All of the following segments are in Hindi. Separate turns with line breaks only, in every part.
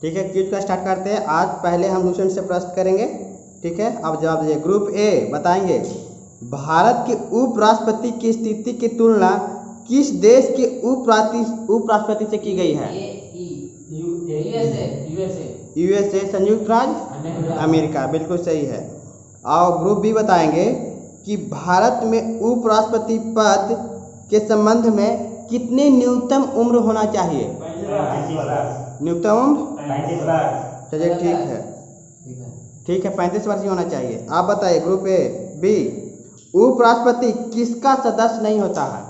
ठीक है, क्विज का स्टार्ट करते हैं। आज पहले हम लूसेंट से प्रश्न करेंगे। ठीक है, अब जवाब दीजिए। ग्रुप ए बताएंगे भारत के उपराष्ट्रपति की स्थिति की तुलना किस देश के उपराष्ट्रपति से की गई है? यूएसए, संयुक्त राज्य अमेरिका, बिल्कुल सही है। और ग्रुप बी बताएंगे कि भारत में उपराष्ट्रपति पद के संबंध में कितनी न्यूनतम उम्र होना चाहिए? न्यूनतम उम्र, चलिए ठीक है 35 वर्ष ही होना चाहिए। आप बताइए ग्रुप ए बी, उपराष्ट्रपति किसका सदस्य नहीं होता है?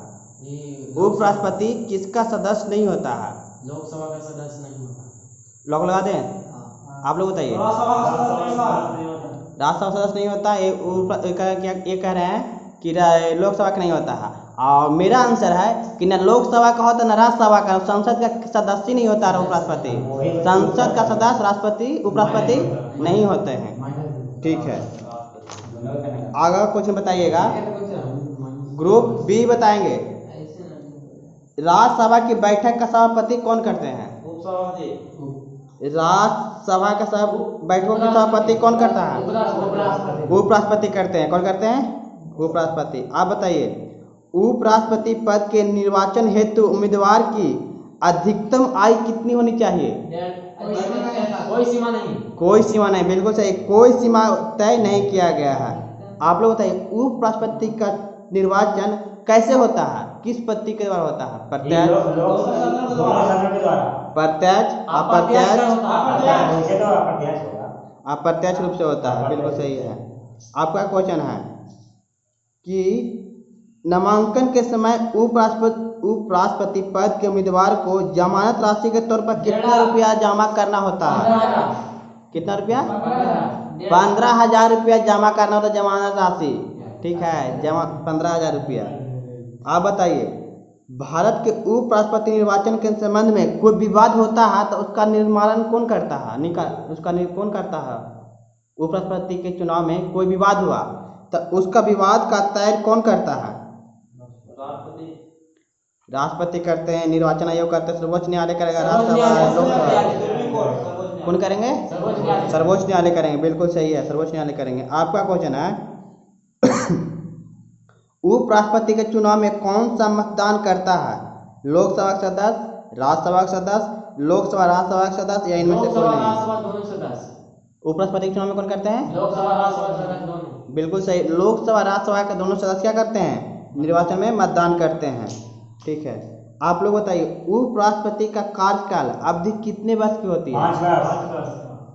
उपराष्ट्रपति किसका सदस्य नहीं होता है?
लोकसभा का सदस्य नहीं होता।
लॉक लगा दें, आप लोग बताइए। राज्यसभा सदस्य नहीं होता, ये कह रहे हैं कि लोकसभा का नहीं होता है। और मेरा आंसर है कि न लोकसभा का होता न राज्यसभा का, संसद का सदस्य नहीं होता है उपराष्ट्रपति। संसद का सदस्य राष्ट्रपति उपराष्ट्रपति नहीं होते हैं। ठीक है, आगे क्वेश्चन बताइएगा। ग्रुप बी बताएंगे राज्यसभा की बैठक का सभापति कौन करते हैं? राज्यसभा का बैठकों के सभापति कौन करता है? उपराष्ट्रपति करते हैं। कौन करते हैं? उपराष्ट्रपति। आप बताइए उपराष्ट्रपति पद के निर्वाचन हेतु उम्मीदवार की अधिकतम आयु कितनी होनी चाहिए?
कोई सीमा नहीं।
कोई सीमा नहीं, बिल्कुल सही, कोई सीमा तय नहीं किया गया है। आप लोग बताइए उपराष्ट्रपति का निर्वाचन कैसे होता है? किस पद्धति के द्वारा होता है? प्रत्यक्ष, अप्रत्यक्ष रूप से होता है, बिल्कुल सही है। आपका क्वेश्चन है कि नामांकन के समय उपराष्ट्रपति पद के उम्मीदवार को जमानत राशि के तौर पर कितना रुपया जमा करना होता है? कितना रुपया? 15,000 रुपया जमा करना होता है जमानत राशि। ठीक है, जमा 15,000 रुपया। आप बताइए भारत के उपराष्ट्रपति निर्वाचन के संबंध में कोई विवाद होता है तो उसका निर्माण कौन करता है? कौन करता है? उपराष्ट्रपति के चुनाव में कोई विवाद हुआ तो उसका विवाद का तय कौन करता है? राष्ट्रपति करते हैं, निर्वाचन आयोग करते हैं, सर्वोच्च न्यायालय करेगा, राज्यसभा, लोकसभा कौन करेंगे? सर्वोच्च न्यायालय करेंगे, बिल्कुल सही है, सर्वोच्च न्यायालय करेंगे। आपका क्वेश्चन है उपराष्ट्रपति के चुनाव में कौन सा मतदान करता है? लोकसभा का सदस्य, राज्यसभा का सदस्य, लोकसभा राज्यसभा का सदस्य या इनमें से कोई नहीं? उपराष्ट्रपति के चुनाव में कौन करते हैं?
लोकसभा राज्यसभा सदस्य दोनों।
बिल्कुल सही, लोकसभा राज्यसभा के दोनों सदस्य क्या करते हैं? निर्वाचन में मतदान करते हैं। ठीक है, आप लोग बताइए उपराष्ट्रपति का कार्यकाल अवधि कितने वर्ष की होती है?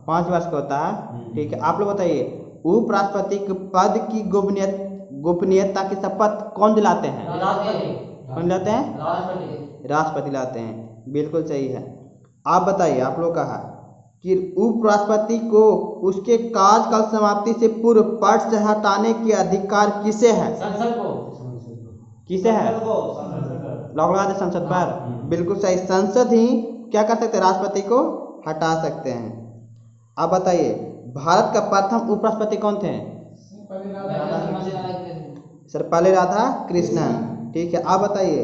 5 वर्ष का होता है। ठीक है, आप लोग बताइए उपराष्ट्रपति के पद की गोपनीयता की शपथ कौन दिलाते हैं? कौन दिलाते हैं? राष्ट्रपति लाते हैं, बिल्कुल सही है। आप बताइए, आप लोग कहा कि उपराष्ट्रपति को उसके कार्यकाल समाप्ति से पूर्व पद से हटाने के अधिकार किसे है?
संसद को।
किसे है? लॉक लगा दे संसद पर, बिल्कुल सही, संसद ही क्या कर सकते हैं? राष्ट्रपति को हटा सकते हैं। अब बताइए भारत का प्रथम उपराष्ट्रपति कौन थे? सर्वपल्ली राधाकृष्णन। ठीक है, आप बताइए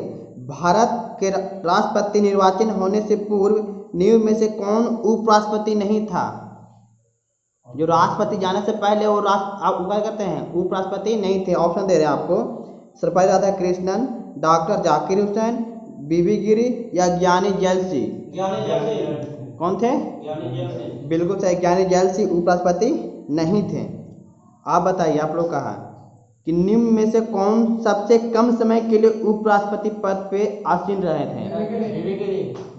भारत के राष्ट्रपति निर्वाचन होने से पूर्व नियम में से कौन उपराष्ट्रपति नहीं था? जो राष्ट्रपति जाने से पहले वो आप क्या करते हैं? उपराष्ट्रपति नहीं थे। ऑप्शन दे रहे हैं आपको, सर्वपल्ली राधाकृष्णन, डॉक्टर जाकिर हुसैन, बीबी गिरी या ज्ञानी जैल सिंह। कौन थे? बिल्कुल सही, ज्ञानी जैल सिंह उपराष्ट्रपति नहीं थे। आप बताइए, आप लोग कहा कि निम्न में से कौन सबसे कम समय के लिए उपराष्ट्रपति पद पे आसीन रहे थे?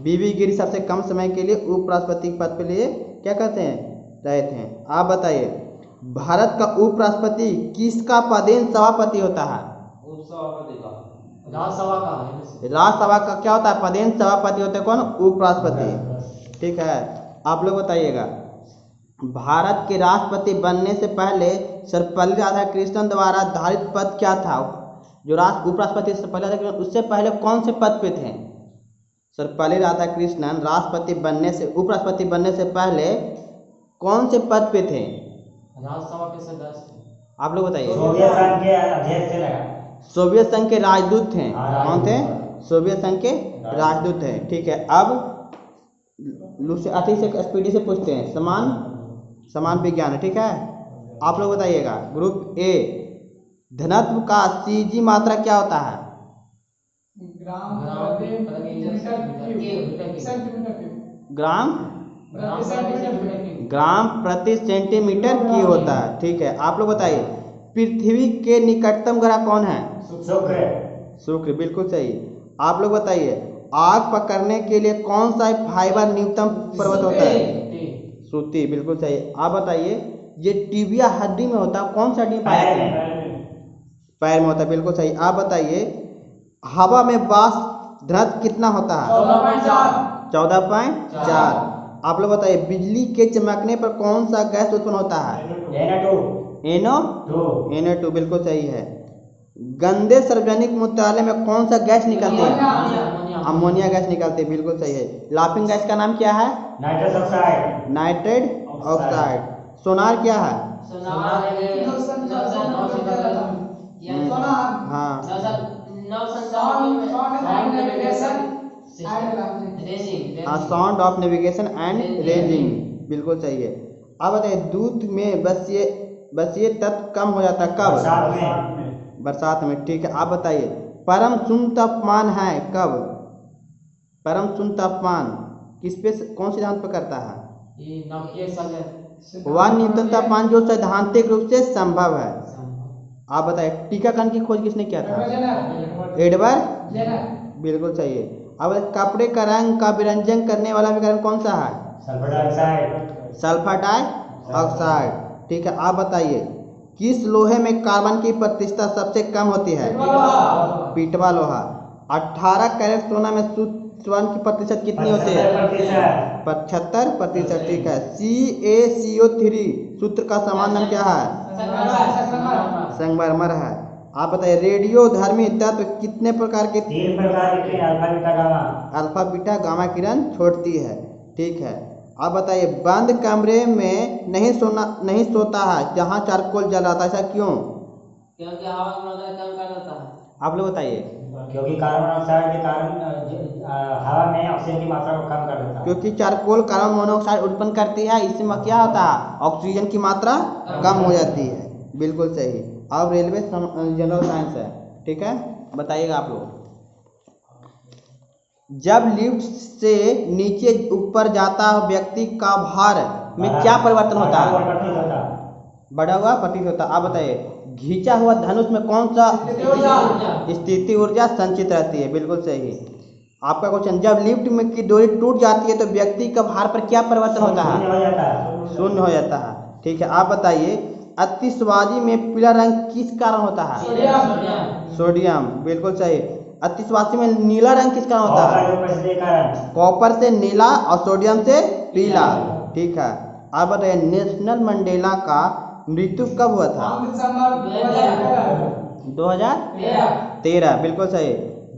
बीबी गिरी सबसे कम समय के लिए उपराष्ट्रपति पद पे लिए क्या कहते हैं? रहे थे। आप बताइए भारत का उपराष्ट्रपति किसका पदेन सभापति होता है? राज्यसभा का क्या होता है? पदेन सभापति होते हैं। कौन? उपराष्ट्रपति। ठीक है, आप लोग बताइएगा भारत के राष्ट्रपति बनने से पहले सर्वपल्ली राधाकृष्णन द्वारा धारित पद क्या था? जो उपराष्ट्रपति सर्वपल्ली राधाकृष्णन उससे पहले कौन से पद पे थे? सर्वपल्ली राधाकृष्णन उपराष्ट्रपति बनने से पहले कौन से पद पे थे?
राज्यसभा के सदस्य।
आप लोग बताइए।
सोवियत संघ के अध्यक्ष थे।
सोवियत संघ के राजदूत थे। कौन थे? सोवियत संघ के राजदूत थे। ठीक है, अब अति से स्पीडी से पूछते हैं, समान विज्ञान है, ठीक है। आप लोग बताइएगा ग्रुप ए, धनत्व का सीजी मात्रा क्या होता है?
ग्राम प्रति मीटर क्यूब सेंटीमीटर क्यूब
ग्राम
ग्राम
सेंटीमीटर क्यूब
प्रति
ग्राम प्रति सेंटीमीटर की होता है, ठीक है। आप लोग बताइए पृथ्वी के निकटतम ग्रह कौन है? शुक्र, बिल्कुल सही। आप लोग बताइए आग पकड़ने के लिए कौन सा फाइबर न्यूनतम पर्वत होता है? सूती, बिल्कुल सही। आप बताइए ये टिबिया हड्डी में होता है, कौन सा हड्डी में पाया जाता है? पैर में होता है, बिल्कुल सही। आप बताइए हवा में वाष्प घनत्व कितना होता है? 14.4। आप लोग बताइए बिजली के चमकने पर कौन सा गैस उत्पन्न होता है? NO2, बिल्कुल सही है। गंदे सार्वजनिक मूत्रालय में कौन सा गैस निकलती है? अमोनिया गैस निकलती है, बिल्कुल सही है। लाफिंग गैस का नाम क्या है? Nitrate oxide. सोनार क्या है? हाँ, sound of navigation and ranging, बिल्कुल सही है। अब बताइए दूध में बसीय तत्व कम हो जाता है कब? बरसात में, ठीक है। आप बताइए परम शून्य तापमान है कब? परम शून्य तापमान किस पे कौन सिद्धांत पर करता है?
ये नौकीय सल
वह न्यूनतम तापमान जो सैद्धांतिक रूप से संभव है। आप बताइए टीकाकरण की खोज किसने किया था? एडवर्ड, बिल्कुल सही है। अब कपड़े का रंग का विरंजन करने वाला विकरण कौन सा है? सल्फर डाइऑक्साइड, ठीक है। आप बताइए किस लोहे में कार्बन की प्रतिशत सबसे कम होती है? पीटवा लोहा। 18 कैरेट सोना में स्वर्ण की प्रतिशत कितनी होती है? 75%, ठीक है। CaCO3 सूत्र का समान नाम क्या है? संगमरमर है। आप बताइए रेडियोधर्मी तत्व कितने प्रकार के?
3 प्रकार के, alpha beta gamma.
Alpha beta gamma किरण छोड़ती है, ठीक है। आप बताइए बंद कमरे में नहीं सोता है जहाँ चारकोल जल रहा था, ऐसा क्यों?
क्योंकि हवा की मात्रा कम कर देता है।
आप लोग बताइए।
क्योंकि कार्बन डाइऑक्साइड के कारण हवा में ऑक्सीजन की मात्रा को कम कर देता है।
क्योंकि चारकोल कार्बन मोनोऑक्साइड उत्पन्न करती है, इसमें क्या होता है? ऑक्सीजन की मात्रा कम हो जाती है, बिल्कुल सही। अब रेलवे जनरल साइंस है, ठीक है। बताइएगा आप लोग जब लिफ्ट से नीचे ऊपर जाता व्यक्ति का भार में क्या परिवर्तन होता है? बढ़ा हुआ प्रतीत होता है। आप बताइए घिंचा हुआ धनुष में कौन सा स्थिति ऊर्जा संचित रहती है? बिल्कुल सही। आपका क्वेश्चन जब लिफ्ट में की डोरी टूट जाती है तो व्यक्ति का भार पर क्या परिवर्तन होता है? शून्य हो जाता है, ठीक है। आप बताइए आतिशबाजी में पीला रंग किस कारण होता है? सोडियम, बिल्कुल सही। आतिशबाजी में नीला रंग किस कारण होता है? कॉपर से नीला और सोडियम से पीला, ठीक है। आप बताइए नेशनल मंडेला का मृत्यु कब हुआ था? 2013, बिल्कुल सही।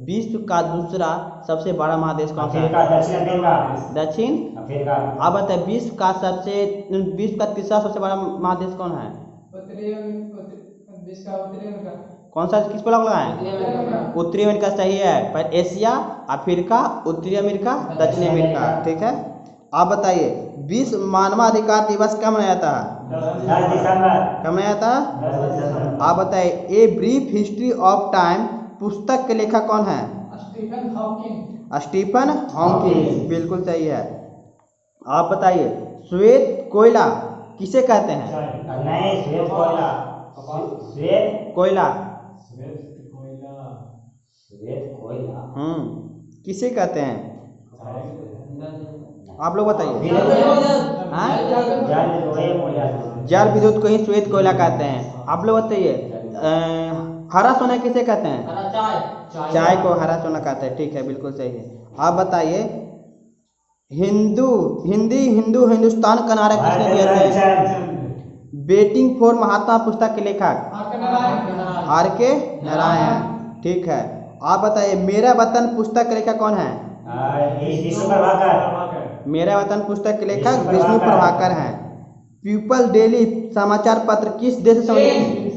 विश्व का दूसरा सबसे बड़ा महादेश कौन सा है? दक्षिण
अफ्रीका।
आप बताइए विश्व का तीसरा सबसे बड़ा महादेश कौन है? कौन सा, किस पर लगाए? उत्तरी अमेरिका सही है। पर एशिया, अफ्रीका, उत्तरी अमेरिका, दक्षिणी अमेरिका, ठीक है। आप बताइए विश्व मानवाधिकार दिवस कब मनाया जाता है?
10 दिसंबर।
कब मनाया जाता है? आप बताइए a brief history of time पुस्तक के लेखक कौन है? स्टीफन हॉकिंग, बिल्कुल सही है। आप बताइए श्वेत कोयला किसे कहते हैं?
नहीं, श्वेत कोयला।
किसे कहते हैं? आप लोग बताइए। हाँ? जल विद्युत को ही श्वेत कोयला कहते हैं। आप लोग बताइए हरा सोना किसे कहते हैं? चाय को हरा सोना कहते हैं, ठीक है, बिल्कुल सही है। आप बताइए हिंदुस्तान का नारा किसने दिया था? वेटिंग फॉर महात्मा पुस्तक के लेखक R.K. नारायण, ठीक है। आप बताइए मेरा वतन पुस्तक के लेखक कौन है?
विष्णु प्रभाकर।
मेरा वतन पुस्तक के लेखक विष्णु प्रभाकर हैं। पीपल डेली समाचार पत्र किस देश से संबंधित?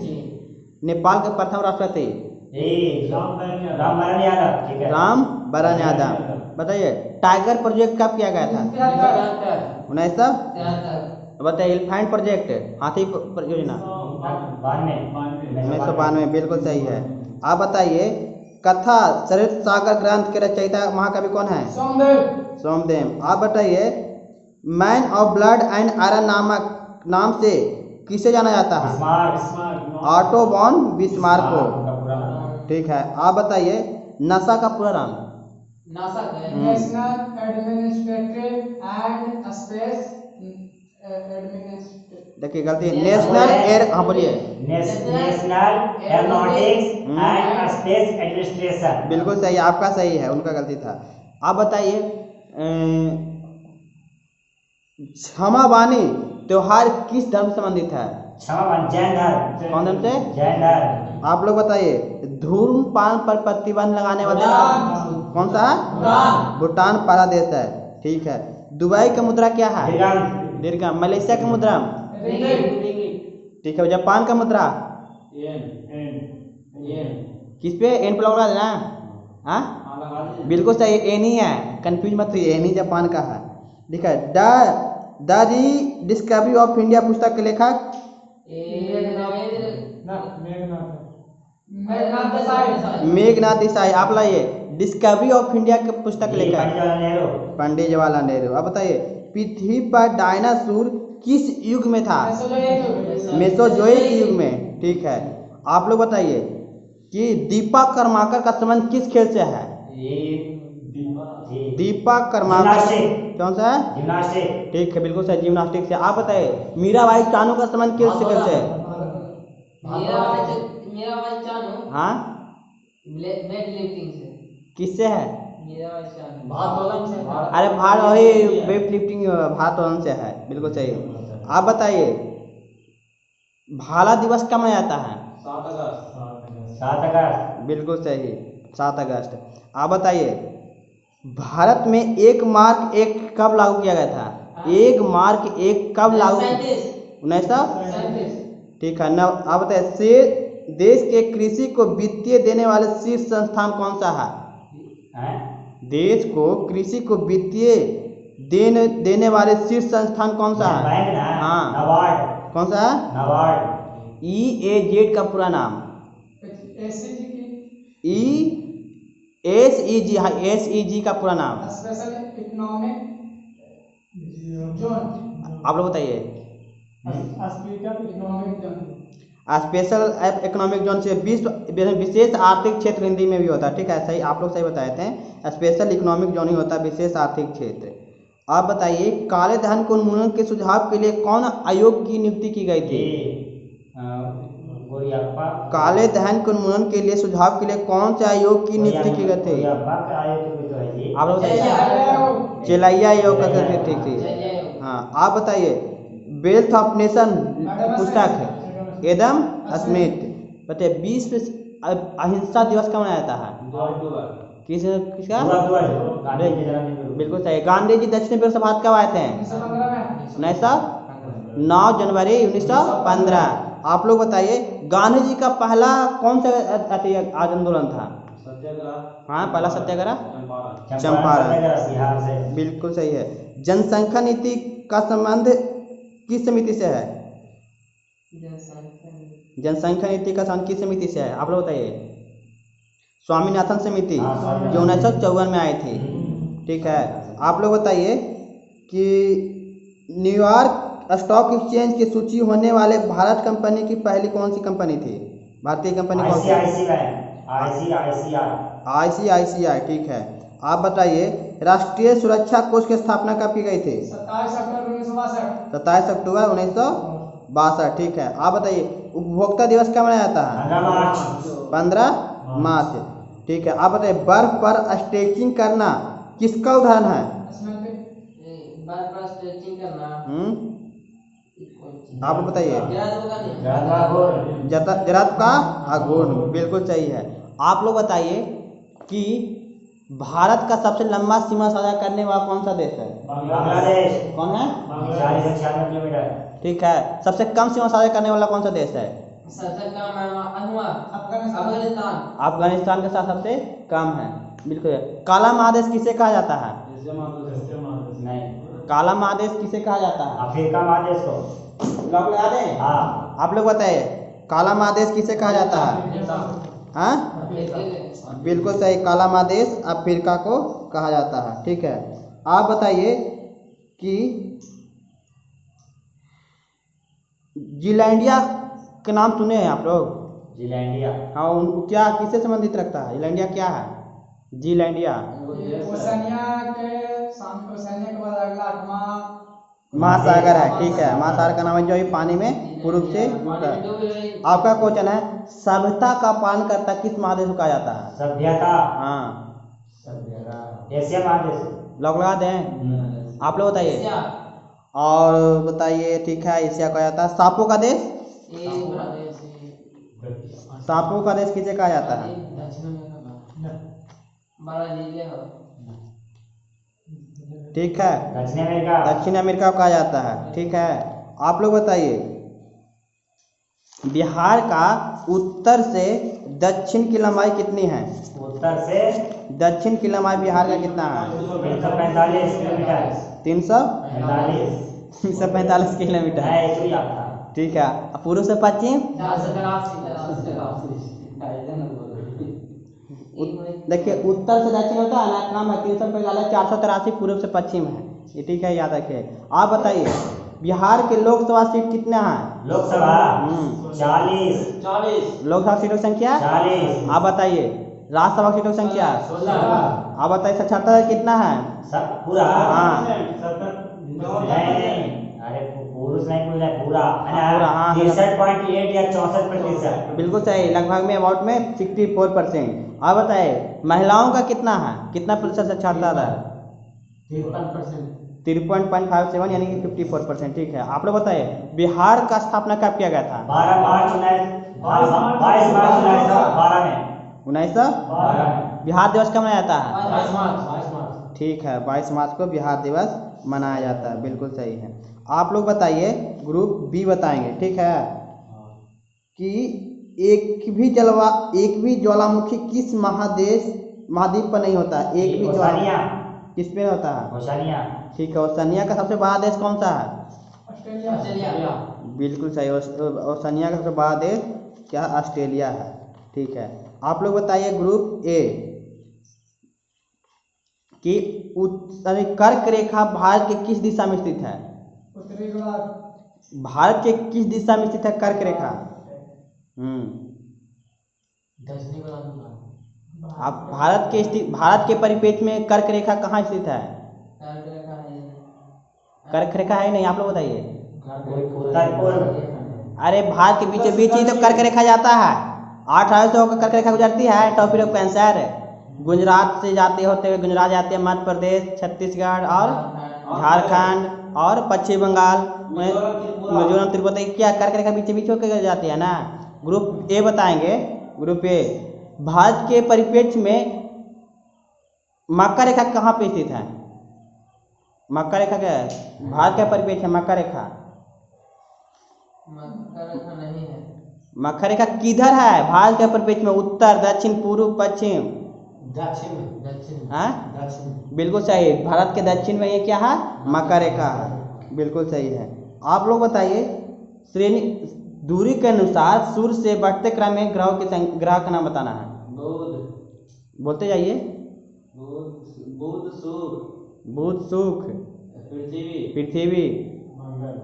नेपाल के प्रथम राष्ट्रपति
रामबरन यादव, ठीक है।
राम बरन यादव। बताइए टाइगर प्रोजेक्ट कब किया गया था? 1993। बताइए एलिफेंट प्रोजेक्ट हाथी परियोजना 1992। बिल्कुल सही है। आप बताइए कथा सरित सागर ग्रंथ के रचयिता महाकवि कौन है?
सोमदेव।
सोमदेव। आप बताइए man of blood and iron नामक नाम से किसे जाना जाता है? ऑटो वॉन बिस्मार्क को। ठीक है। आप बताइए नासा का पूरा नाम?
नासा का है।
National administrative and space administrative.
देखिए गलती है। नेशनल एयर, हाँ बोलिए।
National aeronautics and space administration.
बिल्कुल सही, आपका सही है, उनका गलती था। आप बताइए क्षमावानी त्योहार किस धर्म से संबंधित है?
क्षमा जैन धर्म।
कौन धर्म से?
जैन धर्म।
आप लोग बताइए धूम्रपान पर प्रतिबंध लगाने वाला
भूटान।
कौन सा है? भूटान पहला देश है। ठीक है। दुबई का मुद्रा क्या है? दिरहम। मलेशिया का मुद्रा? ठीक है। जापान का मुद्रा? किस पे एन पे लगा देना? हाँ बिल्कुल सही, एन ही है, कंफ्यूज मत होइए, एन ही जापान का है। ठीक है। द डिस्कवरी ऑफ इंडिया पुस्तक के लेखक? मेघनाथ देसाई। आप लाइए डिस्कवरी ऑफ इंडिया के पुस्तक के लेखक? पंडित जवाहरलाल नेहरू। अब बताइए पृथ्वी पर डायनासोर किस युग में था? मेसोजोइक युग में। ठीक है। आप लोग बताइए कि दीपक कर्माकर का संबंध किस खेल से है? दीपक कर्माकर कौन सा है?
जिम्नास्टिक।
ठीक है, बिल्कुल सही, जिम्नास्टिक से। आप बताइए मीराबाई चानू का संबंध किस खेल से है?
मीराबाई चानू
हाँ
वेट लिफ्टिंग से।
किससे है?
मीराबाई चानू भारोत्तोलन से।
अरे भार वही वेट लिफ्टिंग भारोत्तोलन से है। बिल्कुल सही। आप बताइए भाला दिवस कब मनाया जाता है?
7 अगस्त।
बिल्कुल सही, 7 अगस्त। आप बताइए भारत में एक मार्क एक कब लागू किया गया था? एक मार्क एक कब लागू? 1937। ठीक है। नव आप बताइए से देश के कृषि को वित्तीय देने वाले शीर्ष संस्थान कौन सा है? देश को कृषि को वित्तीय देने वाले शीर्ष संस्थान कौन सा है? हाँ
नाबार्ड।
कौन सा है?
नाबार्ड।
EAZ का पूरा नाम?
SEG की
SEG। हाँ SEG का पूरा नाम?
Special economic zone.
आप लोग बताइए।
Economic zone.
Special economic zone से विशेष आर्थिक क्षेत्र हिंदी में भी होता है। ठीक है, सही, आप लोग सही बताए थे। स्पेशल इकोनॉमिक जोन ही होता है, विशेष आर्थिक क्षेत्र। आप बताइए काले धन को उन्मूलन के सुझाव के लिए कौन आयोग की नियुक्ति की गई थी? काले धन के उन्मूलन के लिए सुझाव के लिए कौन से आयोग की नियुक्ति की गई थी? आप लोग बताइए। चेलैया आयोग का ठीक थी। हाँ। आप बताइए वेल्थ ऑफ नेशन पुस्तक है एडम स्मिथ। बताइए विश्व अहिंसा दिवस कब मनाया जाता है? किसका? बिल्कुल सही। गांधी जी दक्षिण अफ्रीका से भारत कब आए थे? 9 जनवरी 1915। आप लोग बताइए गांधी जी का पहला कौन सा आज आंदोलन था? हाँ पहला सत्याग्रह चंपारण। बिल्कुल सही है। जनसंख्या नीति का संबंध किस समिति से है? जनसंख्या नीति का संबंध किस समिति से है? आप लोग बताइए। स्वामीनाथन समिति जो 1954 में आई थी। ठीक है। आप लोग बताइए कि न्यूयॉर्क स्टॉक एक्सचेंज की सूची होने वाले भारत कंपनी की पहली कौन सी कंपनी थी? भारतीय कंपनी कौन सी? ICICI। ठीक है। आप बताइए राष्ट्रीय सुरक्षा कोष की स्थापना कब की गई थी?
27 अक्टूबर 1962।
27 अक्टूबर 1962। ठीक है। आप बताइए उपभोक्ता दिवस कब मनाया जाता है? 15 मार्च। ठीक है। आप बताइए बर्फ पर स्केटिंग करना किसका उदाहरण है?
बर्फ पर स्केटिंग करना
आप बताइए। जरात का अघोर। बिल्कुल सही है। आप लोग बताइए कि भारत का सबसे लंबा सीमा साझा करने वाला कौन सा देश है?
बांग्लादेश।
कौन है?
496 किलोमीटर।
ठीक है। सबसे कम सीमा साझा करने वाला कौन सा देश है?
सबसे कम है
अफगानिस्तान।
अफगानिस्तान।
अफगानिस्तान के साथ सबसे कम है, बिल्कुल। काला महादेश किसे कहा जाता है?
नहीं,
काला महादेश किसे कहा जाता है?
अफ्रीका महादेश को।
लोग याद है?
हाँ,
आप लोग बताइए, काला महादेश किसे कहा जाता है? हाँ, बिल्कुल सही, काला महादेश अफ्रीका को कहा जाता है। ठीक है, आप बताइए कि जीलैंडिया के नाम सुने हैं आप लोग?
जीलैंडिया।
हाँ, उनको क्या किससे संबंधित रखता है? जीलैंडिया क्या है? जीलैंडिया
ओशनिया के बाद अगला 8वां
महासागर है। ठीक है, महासागर का नाम है जो ये पानी में पूर्व से होता है। आपका क्वेश्चन है, सभ्यता का पालन करता किस महादेश को कहा जाता है?
सभ्यता।
हाँ,
एशिया महादेश।
लोग लगा दें, आप लोग बताइए।
एशिया।
और बताइए, ठीक है, एशिया कहा जाता है। सांपों का देश?
ये बांग्लादेश,
सांपों का देश किसे कहा जाता है?
दक्षिण अमेरिका, ब्राजील है।
ठीक है,
दक्षिण अमेरिका।
दक्षिण अमेरिका को कहा जाता है। ठीक है, आप लोग बताइए, बिहार का उत्तर से दक्षिण की लंबाई कितनी है?
उत्तर से
दक्षिण की लंबाई बिहार का कितना है?
345 किलोमीटर।
345 किलोमीटर।
है, एक ही आता।
ठीक है, पूर्व से पश्चिम? देखिए, उत्तर से दक्षिण होता है ना, कम है 345, 483 पूर्व से पश्चिम है ये। ठीक है, याद रखिए। आप बताइए, बिहार के लोकसभा सीट कितना है?
लोकसभा 40।
लोकसभा सीटों की संख्या
40।
आप बताइए, राज्यसभा सीटों की संख्या?
16।
आप बताइए, साक्षरता कितना है?
सब पूरा।
हाँ।
नहीं, अरे पुरुष नहीं पूरा, पूरा
पूरा, हाँ।
63.8 या 64%।
बिल्कुल सही, लगभग में अबाउट में 64%। आप बताइए, महिलाओं का कितना है? कितना प्रतिशत साक्षरता है? 53.57 यानी कि 54%। ठीक है, आप लोग बताइए, बिहार का स्थापना कब किया गया था?
22 मार्च 1912 में।
1912। बिहार दिवस कब मनाया जाता है?
22 मार्च।
ठीक है, 22 मार्च को बिहार दिवस मनाया जाता है, बिल्कुल सही है। आप लोग बताइए, ग्रुप बी बताएंगे। ठीक है, कि एक भी ज्वालामुखी किस महाद्वीप पर नहीं होता? एक भी
ओशानिया।
किस पे होता है?
ओशानिया।
ठीक है, ओशनिया का सबसे बड़ा देश कौन सा है?
ऑस्ट्रेलिया।
बिल्कुल सही, ओशनिया का सबसे बड़ा देश क्या? ऑस्ट्रेलिया है। ठीक है, आप लोग बताइए, ग्रुप ए, कि कर्क रेखा भारत के किस दिशा में स्थित है?
उत्तरी गोलार्ध।
भारत के किस दिशा में स्थित है कर्क रेखा?
दक्षिणी गोलार्ध।
आप भारत के परिप्रेक्ष्य में कर्क रेखा कहाँ स्थित है? कर्क रेखा है नहीं, आप लोग बताइए।
उत्तर पूर्व।
अरे, भारत के बीचों बीच ही तो कर्क रेखा जाता है। 8 से होकर कर्क रेखा गुजरती है। टॉपिक ऑफ कैंसर, गुजरात से जाते होते हुए गुजरात जाते हैं, मध्य प्रदेश, छत्तीसगढ़ और झारखंड और पश्चिम बंगाल में मिजोरम, त्रिपुरा, क्या कर्क रेखा बीच बीच होकर जाती है ना। ग्रुप ए बताएंगे। ग्रुप ए, भारत के परिप्रेक्ष्य में मक्का रेखा कहाँ पे स्थित है? मक्का रेखा क्या है? भारत का परिप्रेक्ष्य मक्का रेखा?
मक्का रेखा नहीं है।
मक्का रेखा किधर है भारत के परिप्रेक्ष्य में? उत्तर, दक्षिण, पूर्व, पश्चिम?
दक्षिण।
हाँ, बिल्कुल सही, भारत के दक्षिण में ये क्या है? मक्का रेखा है, बिल्कुल सही है। आप लोग बताइए, श्रेणी दूरी के अनुसार सूर्य से बढ़ते क्रम में ग्रह का नाम बताना है। बोलते जाइए। बुध, शुक्र, पृथ्वी,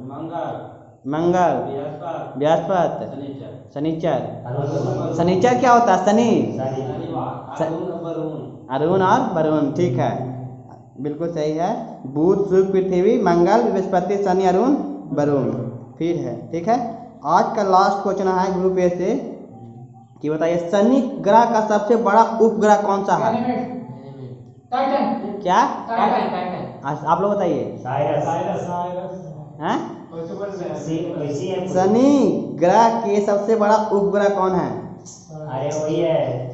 मंगल, बृहस्पति, शनिचर। शनिचर क्या होता है? शनि, अरुण और वरुण। ठीक है, बिल्कुल सही है। बुध, शुक्र, पृथ्वी, मंगल, बृहस्पति, शनि, अरुण, वरुण। फिर है, ठीक है। आज का लास्ट क्वेश्चन है ग्रुप ए से, कि बताइए, शनि ग्रह का सबसे बड़ा उपग्रह कौन सा है?
टाइटन।
क्या?
टाइटन।
आप लोग बताइए। हैं? शनि ग्रह के सबसे बड़ा उपग्रह कौन है?
अरे वही है,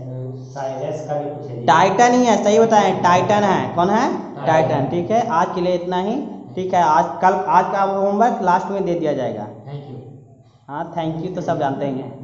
साइरस का भी पूछे।
टाइटन ही है, सही बताएं, टाइटन है। कौन है? टाइटन। ठीक है, आज के लिए इतना ही। ठीक है, आज का होमवर्क लास्ट में दे दिया जाएगा।
Thank you.
हाँ, थैंक यू तो सब जानते ही हैं।